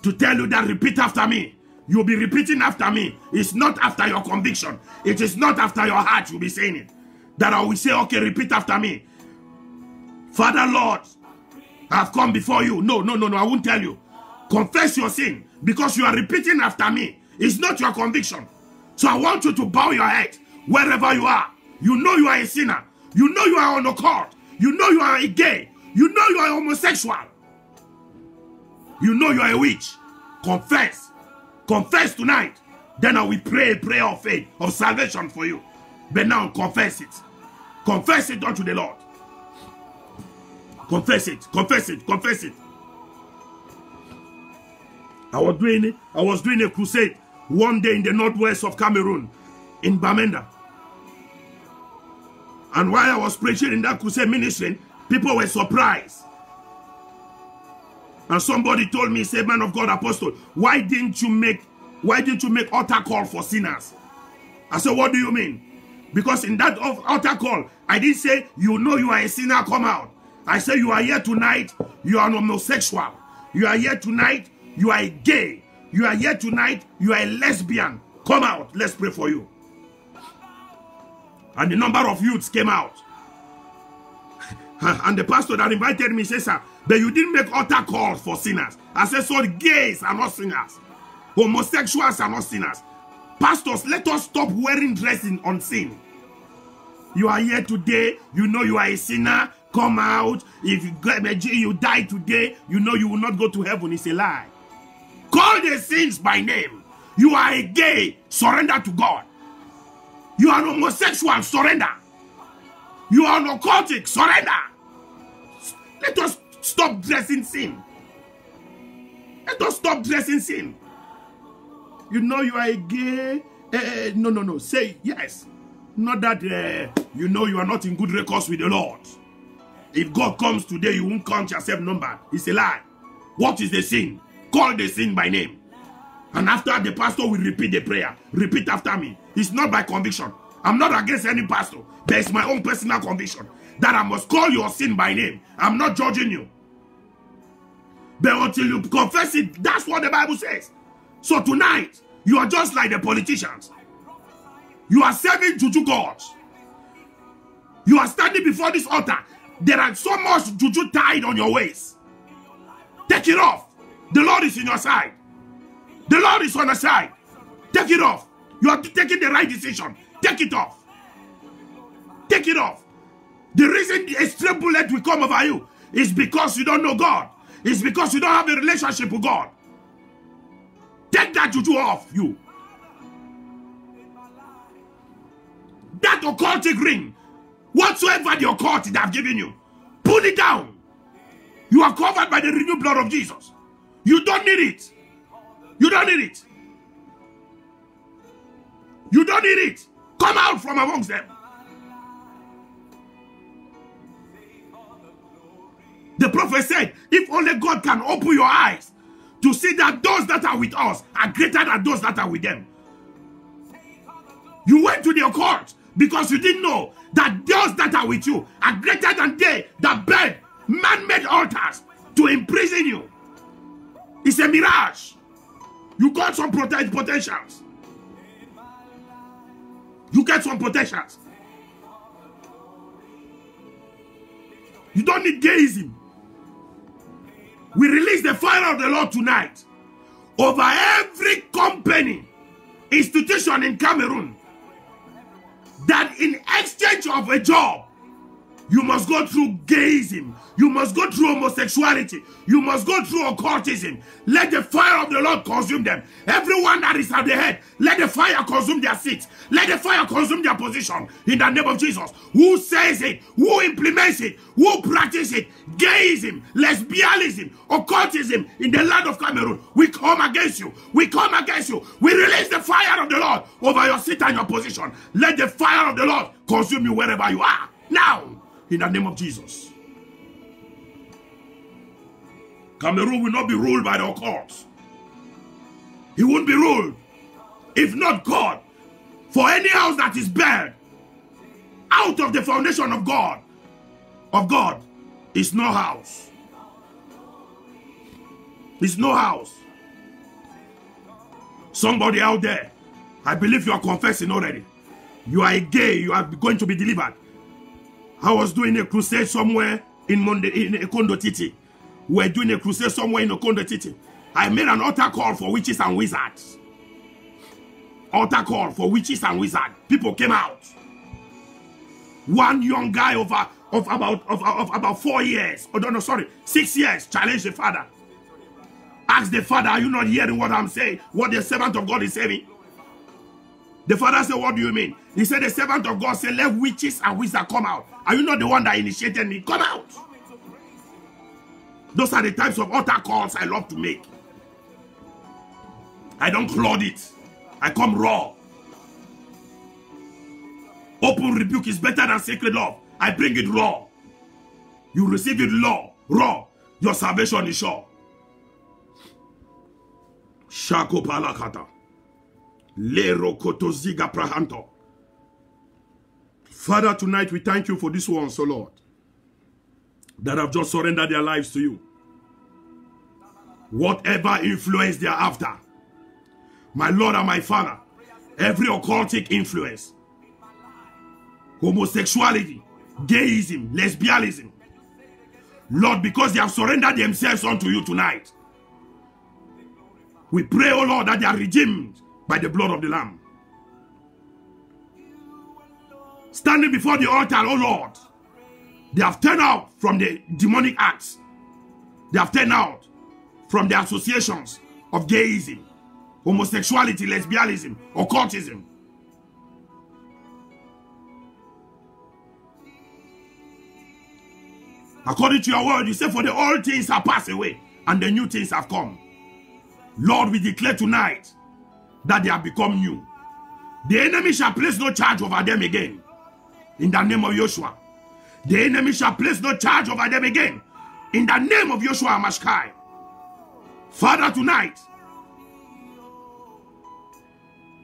to tell you that repeat after me. You'll be repeating after me. It's not after your conviction. It is not after your heart you'll be saying it. That I will say, okay, repeat after me. Father, Lord, I've come before you. No, I won't tell you. Confess your sin because you are repeating after me. It's not your conviction. So I want you to bow your head wherever you are. You know you are a sinner. You know you are on a court. You know you are a gay. You know you are a homosexual. You know you are a witch. Confess. Confess tonight. Then I will pray a prayer of faith, of salvation for you. But now confess it. Confess it unto the Lord. Confess it. Confess it. Confess it. I was doing a crusade one day in the northwest of Cameroon, in Bamenda. And while I was preaching in that crusade ministry, people were surprised. And somebody told me, say, man of God, apostle, why didn't you make altar call for sinners? I said, what do you mean? Because in that altar call, I didn't say, you know you are a sinner, come out. I said, you are here tonight, you are an homosexual. You are here tonight, you are a gay. You are here tonight, you are a lesbian. Come out, let's pray for you. And the number of youths came out. And the pastor that invited me said, sir, but you didn't make altar calls for sinners. I said, so gays are not sinners. Homosexuals are not sinners. Pastors, let us stop wearing dressing on sin. You are here today, you know you are a sinner. Come out. If you die today, you know you will not go to heaven. It's a lie. Call the sins by name. You are a gay, surrender to God. You are an homosexual, surrender. You are an occultic, surrender. Let us stop dressing sin. Let us stop dressing sin. You know you are a gay. No. Say yes. Not that you know you are not in good records with the Lord. If God comes today, you won't count yourself numbered. It's a lie. What is the sin? Call the sin by name. And after, the pastor will repeat the prayer. Repeat after me. It's not by conviction. I'm not against any pastor. There's my own personal conviction that I must call your sin by name. I'm not judging you. But until you confess it, that's what the Bible says. So tonight, you are just like the politicians. You are serving juju gods. You are standing before this altar. There are so much juju tied on your waist. Take it off. The Lord is in your side. The Lord is on the side. Take it off. You are taking the right decision. Take it off. Take it off. The reason a stray bullet will come over you is because you don't know God. It's because you don't have a relationship with God. Take that juju off you. That occultic ring, whatsoever the occult they have given you, pull it down. You are covered by the renewed blood of Jesus. You don't need it. You don't need it. You don't need it. Come out from amongst them. The prophet said, if only God can open your eyes to see that those that are with us are greater than those that are with them. You went to the occult because you didn't know that those that are with you are greater than they that build man-made altars to imprison you. It's a mirage. You got some potentials. You get some protections. You don't need gayism. We release the fire of the Lord tonight over every company, institution in Cameroon, that in exchange of a job, you must go through gayism. You must go through homosexuality. You must go through occultism. Let the fire of the Lord consume them. Everyone that is at the head, let the fire consume their seats. Let the fire consume their position. In the name of Jesus. Who says it? Who implements it? Who practices it? Gayism, lesbianism, occultism in the land of Cameroon. We come against you. We come against you. We release the fire of the Lord over your seat and your position. Let the fire of the Lord consume you wherever you are. Now. In the name of Jesus. Cameroon will not be ruled by the occult. He won't be ruled. If not God. For any house that is built out of the foundation of God, is no house. It's no house. Somebody out there, I believe you are confessing already. You are a gay. You are going to be delivered. I was doing a crusade somewhere in Okondo Titi. We're doing a crusade somewhere in Okondo Titi. I made an altar call for witches and wizards. Altar call for witches and wizards. People came out. One young guy of about 4 years, 6 years, challenged the father. Asked the father, are you not hearing what I'm saying? What the servant of God is saying? The father said, what do you mean? He said, the servant of God said, let witches and wizards come out. Are you not the one that initiated me? Come out. Those are the types of altar calls I love to make. I don't clothe it. I come raw. Open rebuke is better than sacred love. I bring it raw. You receive it raw. Your salvation is sure. Shako palakata. Father, tonight we thank you for this one, so Lord, that have just surrendered their lives to you. Whatever influence they are after, my Lord and my Father, every occultic influence, homosexuality, gayism, lesbianism, Lord, because they have surrendered themselves unto you tonight, we pray, oh Lord, that they are redeemed by the blood of the Lamb. Standing before the altar, oh Lord, they have turned out from the demonic acts. They have turned out from the associations of gayism, homosexuality, lesbianism, occultism. According to your word, you say, for the old things have passed away and the new things have come. Lord, we declare tonight that they have become new. The enemy shall place no charge over them again. In the name of Joshua. The enemy shall place no charge over them again. In the name of Joshua Mashkai. Father, tonight,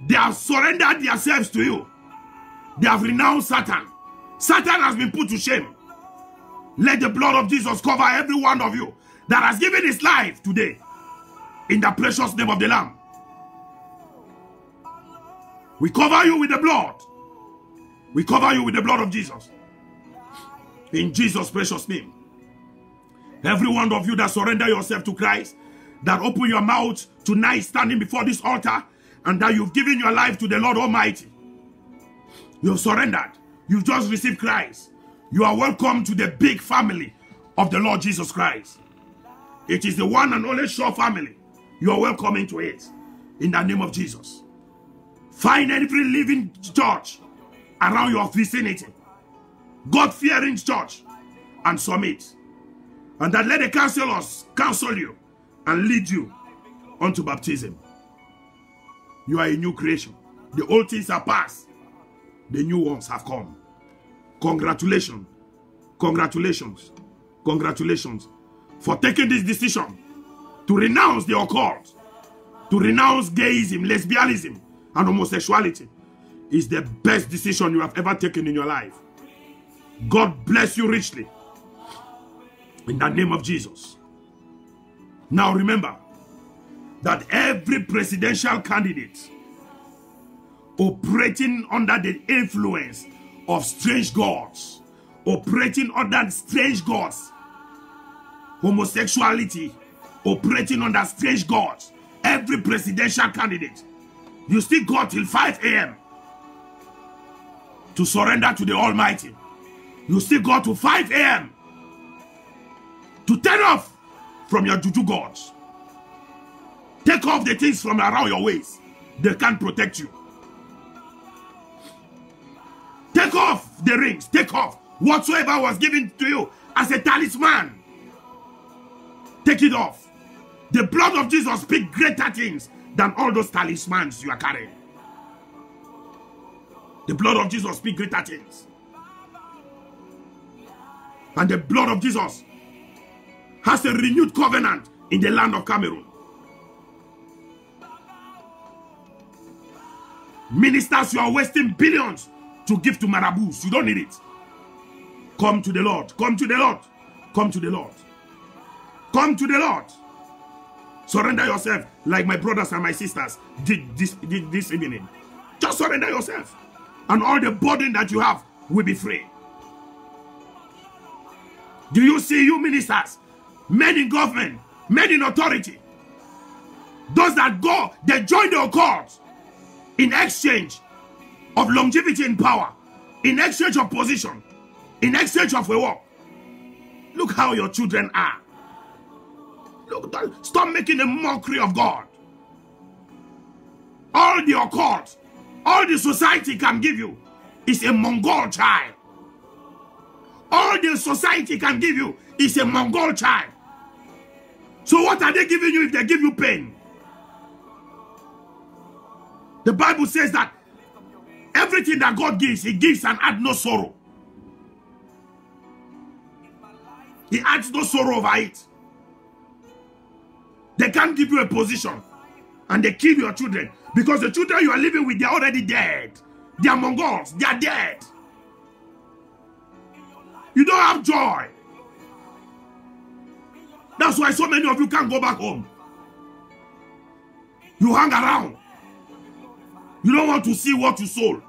they have surrendered themselves to you. They have renounced Satan. Satan has been put to shame. Let the blood of Jesus cover every one of you that has given his life today. In the precious name of the Lamb. We cover you with the blood. We cover you with the blood of Jesus. In Jesus' precious name. Every one of you that surrender yourself to Christ, that open your mouth tonight standing before this altar, and that you've given your life to the Lord Almighty. You've surrendered. You've just received Christ. You are welcome to the big family of the Lord Jesus Christ. It is the one and only sure family. You are welcome into it. In the name of Jesus. Find every living church around your vicinity. God-fearing church. And submit. And that let the counselors counsel you and lead you unto baptism. You are a new creation. The old things are past. The new ones have come. Congratulations. Congratulations. Congratulations for taking this decision to renounce the occult, to renounce gayism, lesbianism, and homosexuality. Is the best decision you have ever taken in your life. God bless you richly. In the name of Jesus. Now remember that every presidential candidate operating under the influence of strange gods, operating under strange gods, homosexuality, operating under strange gods. Every presidential candidate, you still got till 5 a.m. to surrender to the Almighty. You still got to 5 a.m. to turn off from your juju gods. Take off the things from around your waist. They can't protect you. Take off the rings. Take off whatsoever was given to you as a talisman. Take it off. The blood of Jesus speaks greater things than all those talismans you are carrying. The blood of Jesus speaks greater things. And the blood of Jesus has a renewed covenant in the land of Cameroon. Ministers, you are wasting billions to give to marabouts. You don't need it. Come to the Lord. Come to the Lord. Come to the Lord. Come to the Lord. Surrender yourself like my brothers and my sisters did this evening. Just surrender yourself. And all the burden that you have will be free. Do you see, you ministers, men in government, men in authority, those that go, they join the occult in exchange of longevity in power, in exchange of position, in exchange of a work. Look how your children are. Look, stop making a mockery of God. All the occult, all the society can give you is a Mongol child. All the society can give you is a Mongol child. So what are they giving you if they give you pain? The Bible says that everything that God gives, He gives and adds no sorrow. He adds no sorrow over it. They can't give you a position and they kill your children because the children you are living with, they are already dead. They are Mongols. They are dead. You don't have joy. That's why so many of you can't go back home. You hang around. You don't want to see what you sold.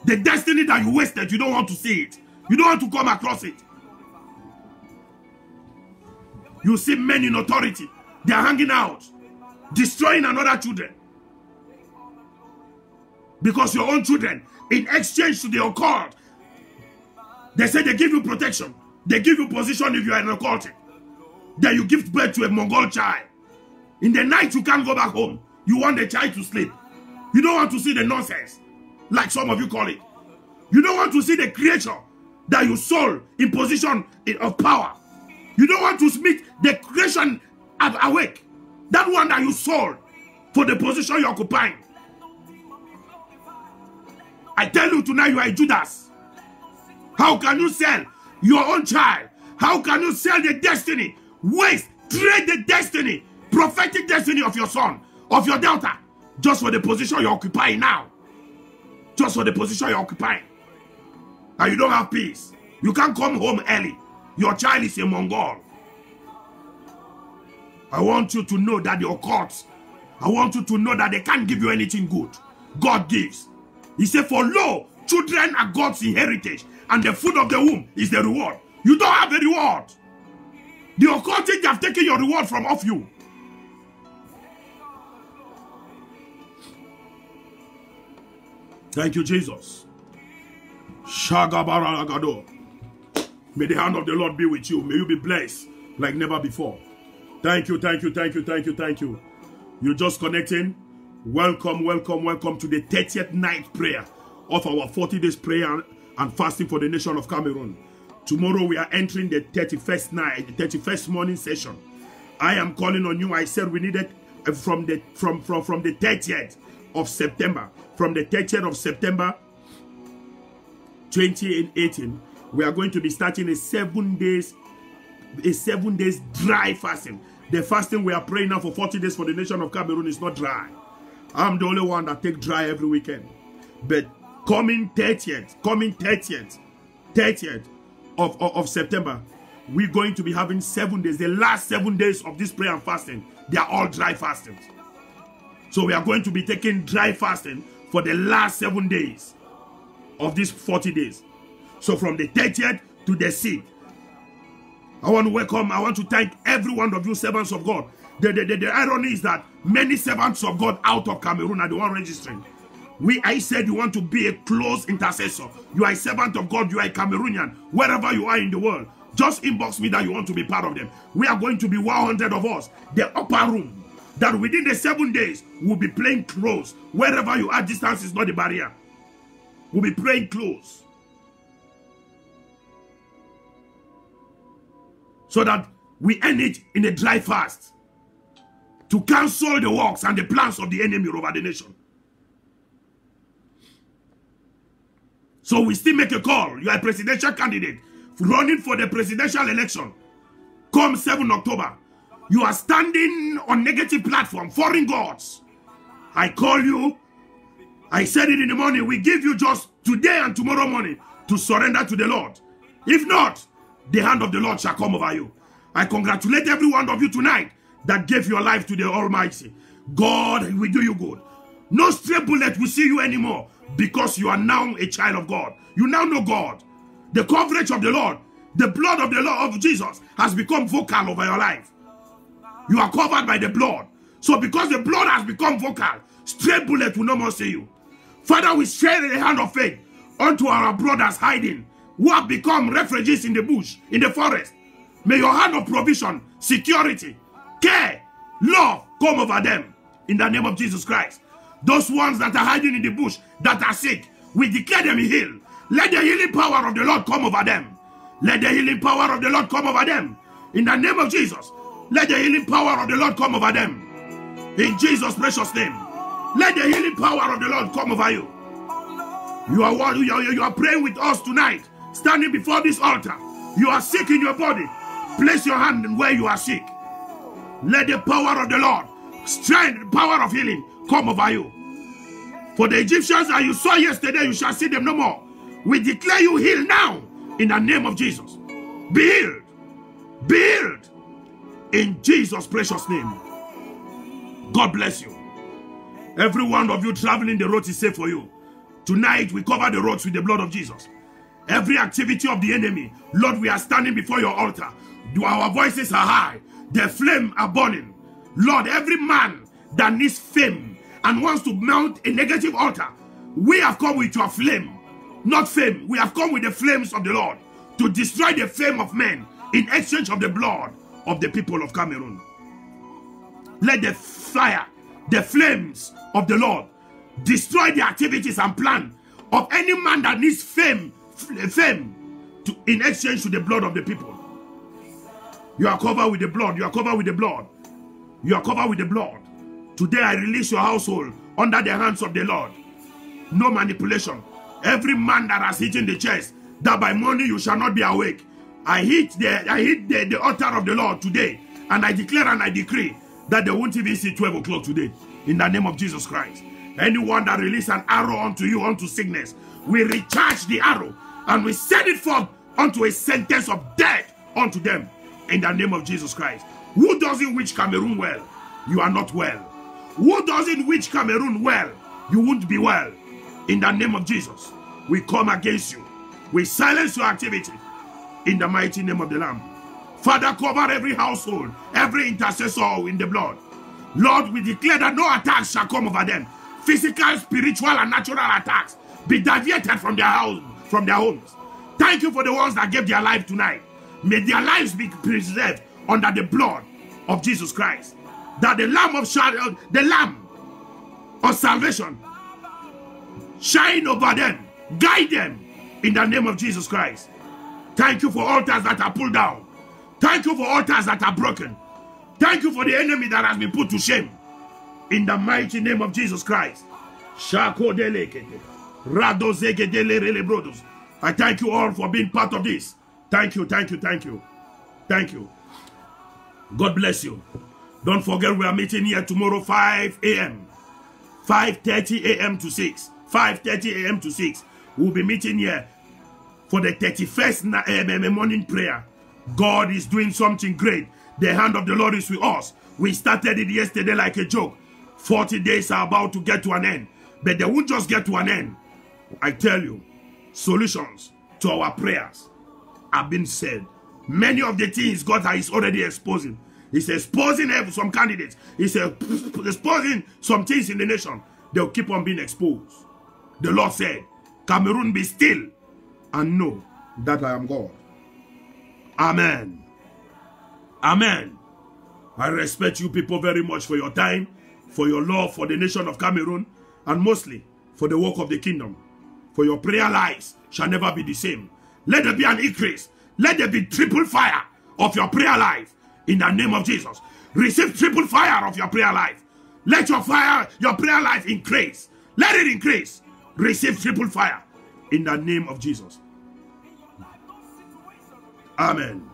The destiny that you wasted, you don't want to see it. You don't want to come across it. You see men in authority. They are hanging out, destroying another children. Because your own children, in exchange to the occult, they say they give you protection. They give you position if you are an occultic. Then you give birth to a Mongol child. In the night, you can't go back home. You want the child to sleep. You don't want to see the nonsense, like some of you call it. You don't want to see the creature that you sold in position of power. You don't want to meet the creation awake. That one that you sold for the position you're occupying. I tell you tonight, you are a Judas. How can you sell your own child? How can you sell the destiny? Waste, trade the destiny, prophetic destiny of your son, of your daughter, just for the position you're occupying now. Just for the position you're occupying. And you don't have peace. You can't come home early. Your child is a Mongol. I want you to know that the occult, I want you to know that they can't give you anything good. God gives. He said, for lo, children are God's heritage, and the fruit of the womb is the reward. You don't have a reward. The occultic have taken your reward from off you. Thank you, Jesus. Shagabaragado. May the hand of the Lord be with you. May you be blessed like never before. Thank you, thank you, thank you, thank you, thank you. You're just connecting. Welcome, welcome, welcome to the 30th night prayer of our 40 days prayer and fasting for the nation of Cameroon. Tomorrow we are entering the 31st night, the 31st morning session. I am calling on you. I said we needed from the 30th of September. From the 30th of September 2018, we are going to be starting a 7 days dry fasting. The fasting we are praying now for 40 days for the nation of Cameroon is not dry. I'm the only one that take dry every weekend. But coming 30th of September, we're going to be having 7 days. The last 7 days of this prayer and fasting, they are all dry fastings. So we are going to be taking dry fasting for the last 7 days of these 40 days. So from the 30th to the 6th, I want to thank every one of you servants of God. The irony is that many servants of God out of Cameroon are the one registering. I said you want to be a close intercessor. You are a servant of God. You are a Cameroonian. Wherever you are in the world, just inbox me that you want to be part of them. We are going to be 100 of us. The upper room, that within the 7 days, we'll be playing close. Wherever you are, distance is not a barrier. We'll be praying close. So that we end it in a dry fast. To cancel the works and the plans of the enemy over the nation. So we still make a call. You are a presidential candidate running for the presidential election. Come 7 October. You are standing on negative platform, foreign gods. I call you. I said it in the morning. We give you just today and tomorrow morning to surrender to the Lord. If not, the hand of the Lord shall come over you. I congratulate every one of you tonight that gave your life to the Almighty. God will do you good. No stray bullet will see you anymore because you are now a child of God. You now know God. The coverage of the Lord, the blood of the Lord of Jesus has become vocal over your life. You are covered by the blood. So because the blood has become vocal, stray bullet will no more see you. Father, we share the hand of faith unto our brothers hiding, who have become refugees in the bush, in the forest. May your hand of provision, security, care, love come over them in the name of Jesus Christ. Those ones that are hiding in the bush, that are sick, we declare them healed. Let the healing power of the Lord come over them. Let the healing power of the Lord come over them. In the name of Jesus, let the healing power of the Lord come over them. In Jesus' precious name, let the healing power of the Lord come over you. You are praying with us tonight, standing before this altar. You are sick in your body. Place your hand where you are sick. Let the power of the Lord, strength, power of healing come over you. For the Egyptians that you saw yesterday, you shall see them no more. We declare you healed now in the name of Jesus. Be healed. Be healed in Jesus' precious name. God bless you. Every one of you traveling the road is safe for you. Tonight we cover the roads with the blood of Jesus. Every activity of the enemy, Lord, we are standing before your altar. Our voices are high. The flame are burning. Lord, every man that needs fame and wants to mount a negative altar, we have come with your flame. Not fame. We have come with the flames of the Lord to destroy the fame of men in exchange of the blood of the people of Cameroon. Let the fire, the flames of the Lord destroy the activities and plan of any man that needs fame in exchange to the blood of the people. You are covered with the blood. You are covered with the blood. You are covered with the blood. Today I release your household under the hands of the Lord. No manipulation. Every man that has hit in the chest, that by morning you shall not be awake. I hit the altar of the Lord today, and I declare and I decree that they won't even see 12 o'clock today. In the name of Jesus Christ. Anyone that release an arrow unto you, unto sickness, we recharge the arrow and we send it forth unto a sentence of death unto them. In the name of Jesus Christ. Who doesn't wish Cameroon well? You are not well. Who doesn't wish Cameroon well? You won't be well. In the name of Jesus, we come against you. We silence your activity. In the mighty name of the Lamb. Father, cover every household, every intercessor in the blood. Lord, we declare that no attacks shall come over them. Physical, spiritual, and natural attacks be diverted from their homes. Thank you for the ones that gave their life tonight. May their lives be preserved under the blood of Jesus Christ. That the Lamb of salvation shine over them, guide them in the name of Jesus Christ. Thank you for altars that are pulled down. Thank you for altars that are broken. Thank you for the enemy that has been put to shame. In the mighty name of Jesus Christ. I thank you all for being part of this. Thank you, thank you, thank you. Thank you. God bless you. Don't forget we are meeting here tomorrow 5 a.m. 5:30 a.m. to 6. 5:30 a.m. to 6. We'll be meeting here for the 31st morning prayer. God is doing something great. The hand of the Lord is with us. We started it yesterday like a joke. 40 days are about to get to an end. But they won't just get to an end. I tell you, solutions to our prayers have been said. Many of the things God is already exposing. He's exposing some candidates. He's exposing some things in the nation. They'll keep on being exposed. The Lord said, Cameroon, be still and know that I am God. Amen. Amen. I respect you people very much for your time, for your love for the nation of Cameroon, and mostly for the work of the kingdom. For your prayer lives shall never be the same. Let there be an increase. Let there be triple fire of your prayer life in the name of Jesus. Receive triple fire of your prayer life. Let your prayer life increase. Let it increase. Receive triple fire in the name of Jesus. Amen.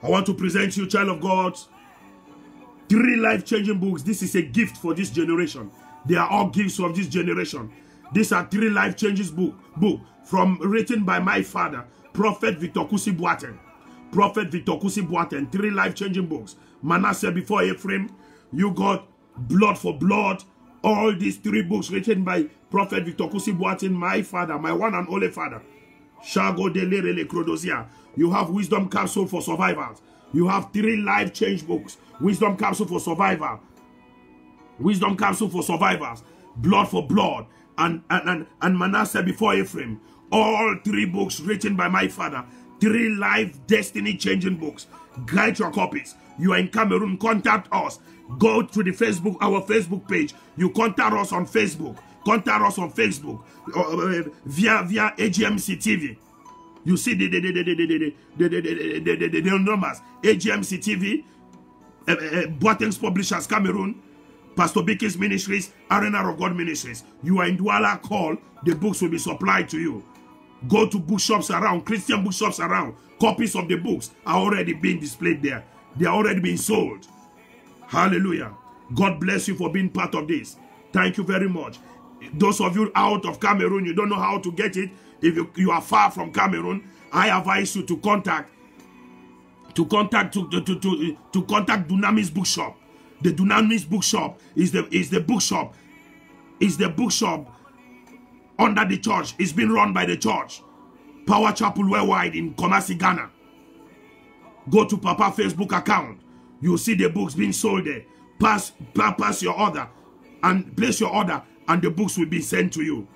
I want to present you, child of God, 3 life-changing books. This is a gift for this generation. They are all gifts of this generation. These are 3 life-changing books written by my father, Prophet Victor Kusi Boateng. Prophet Victor Kusi Boateng, 3 life-changing books. Manasseh before Ephraim, You Got Blood for Blood. All these 3 books written by Prophet Victor Kusi Boateng, my father, my one and only father. Shago de Lerele Krodosia. You have Wisdom Capsule for Survivors. You have 3 life-change books. Wisdom Capsule for Survivor. Wisdom Capsule for Survivors. Blood for Blood. And Manasseh before Ephraim. All 3 books written by my father. 3 life destiny-changing books. Get your copies. You are in Cameroon, contact us. Go to the Facebook, our Facebook page. You contact us on Facebook. Contact us on Facebook via AGMC TV. You see the numbers. AGMC TV, Boateng's Publishers Cameroon, Pastor Biki's Ministries, Arena of God Ministries. You are in Douala, call. The books will be supplied to you. Go to bookshops around, Christian bookshops around. Copies of the books are already being displayed there. They are already being sold. Hallelujah. God bless you for being part of this. Thank you very much. Those of you out of Cameroon, you don't know how to get it. If you are far from Cameroon, I advise you to contact Dunamis Bookshop. The Dunamis Bookshop is the bookshop under the church. It's been run by the church. Power Chapel Worldwide in Kumasi, Ghana. Go to Papa Facebook account. You'll see the books being sold there. Pass your order and place your order, and the books will be sent to you.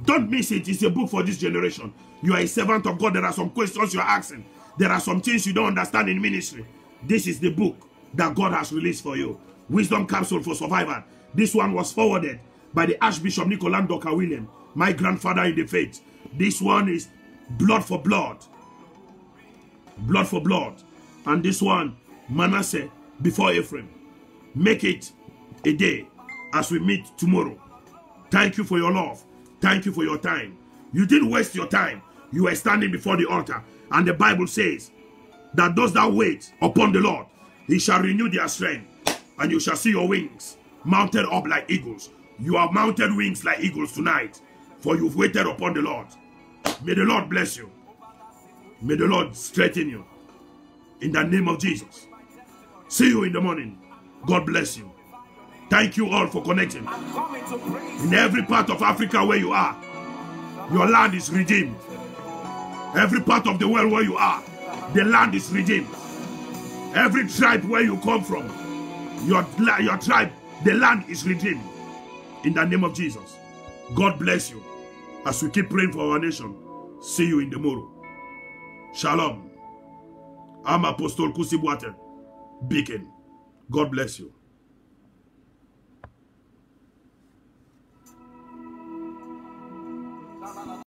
Don't miss it. It's a book for this generation. You are a servant of God. There are some questions you are asking. There are some things you don't understand in ministry. This is the book that God has released for you. Wisdom Capsule for Survivor. This one was forwarded by the Archbishop Nicolas Doka William, my grandfather in the faith. This one is Blood for Blood. Blood for Blood. And this one, Manasseh before Ephraim. Make it a day as we meet tomorrow. Thank you for your love. Thank you for your time. You didn't waste your time. You were standing before the altar. And the Bible says that those that wait upon the Lord, He shall renew their strength. And you shall see your wings mounted up like eagles. You have mounted wings like eagles tonight. For you've waited upon the Lord. May the Lord bless you. May the Lord strengthen you. In the name of Jesus. See you in the morning. God bless you. Thank you all for connecting. In every part of Africa where you are, your land is redeemed. Every part of the world where you are, the land is redeemed. Every tribe where you come from, your tribe, the land is redeemed. In the name of Jesus. God bless you. As we keep praying for our nation, see you in the morrow. Shalom. I'm Apostle Kusi Boateng. Beacon. God bless you.